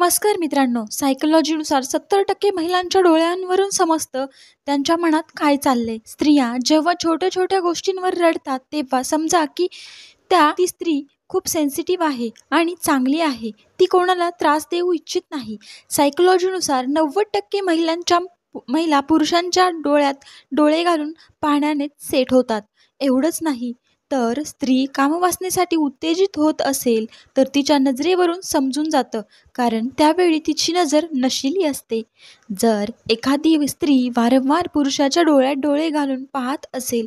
नमस्कार मित्रांनो, सायकोलॉजीनुसार 70% महिलांच्या डोळ्यांवरून समजतं त्यांच्या मनात काय चाललंय. स्त्रिया जेव्हा छोट्या छोट्या गोष्टींवर रडतात तेव्हा समजा की ती स्त्री खूप सेन्सिटिव्ह आहे आणि चांगली आहे. ती कोणाला त्रास देऊ इच्छित नाही. सायकोलॉजीनुसार 90% महिला पुरुषांच्या डोळ्यात डोळे घालून पाहण्याने सेट होतात. एवढंच नाही तर स्त्री कामवासनेसाठी उत्तेजित होत असेल तर तिच्या नजरेवरून समजून जातं, कारण त्यावेळी तिची नजर नशिली असते. जर एखादी स्त्री वारंवार पुरुषाच्या डोळ्यात डोळे घालून पाहत असेल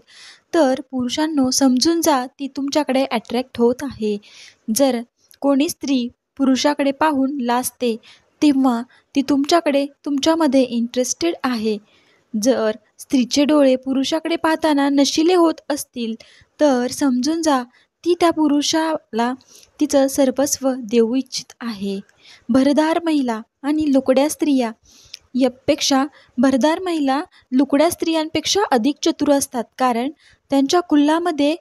तर पुरुषांनो समजून जा, ती तुमच्याकडे अट्रॅक्ट होत आहे. जर कोणी स्त्री पुरुषाकडे पाहून लाजते तेव्हा ती तुमच्यामध्ये इंटरेस्टेड आहे. जर स्त्रीचे डोळे पुरुषाकडे पाहताना नशिले होत असतील तर समजून जा, ती त्या पुरुषाला तिचं सर्वस्व देऊ इच्छित आहे. भरदार महिला आणि लुकड्या स्त्रिया भरदार महिला लुकड्या स्त्रियांपेक्षा अधिक चतुर असतात, कारण त्यांच्या कुल्लामध्ये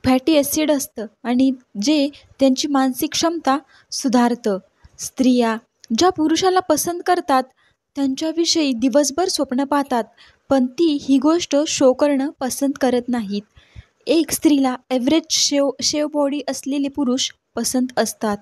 फॅटी ॲसिड असतं आणि जे त्यांची मानसिक क्षमता सुधारतं. स्त्रिया ज्या पुरुषाला पसंत करतात त्यांच्याविषयी दिवसभर स्वप्न पाहतात, पण ती ही गोष्ट शो करणं पसंत करत नाहीत. एक स्त्रीला ॲव्हरेज शेव बॉडी असलेले पुरुष पसंत असतात.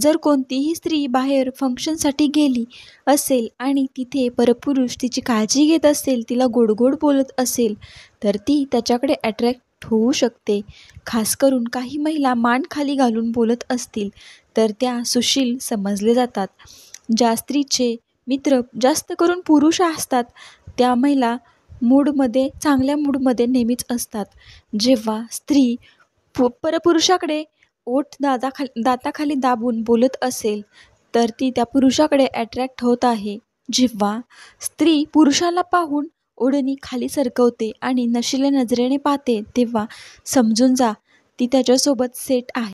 जर कोणतीही स्त्री बाहेर फंक्शनसाठी गेली असेल आणि तिथे परपुरुष तिची काळजी घेत असेल, तिला गोड गोड बोलत असेल तर ती त्याच्याकडे अट्रॅक्ट होऊ शकते. खास करून काही महिला मान खाली घालून बोलत असतील तर त्या सुशील समजले जातात. ज्या स्त्रीचे मित्र जास्त करून पुरुष असतात त्या महिला चांगल्या मूडमध्ये नेहमीच असतात. जेव्हा स्त्री परपुरुषाकडे ओठ दाताखाली दाबून बोलत असेल तर ती त्या पुरुषाकडे अट्रॅक्ट होत आहे. जेव्हा स्त्री पुरुषाला पाहून ओढणी खाली सरकवते आणि नशिल्या नजरेने पाहते तेव्हा समजून जा, ती त्याच्यासोबत सेट आहे.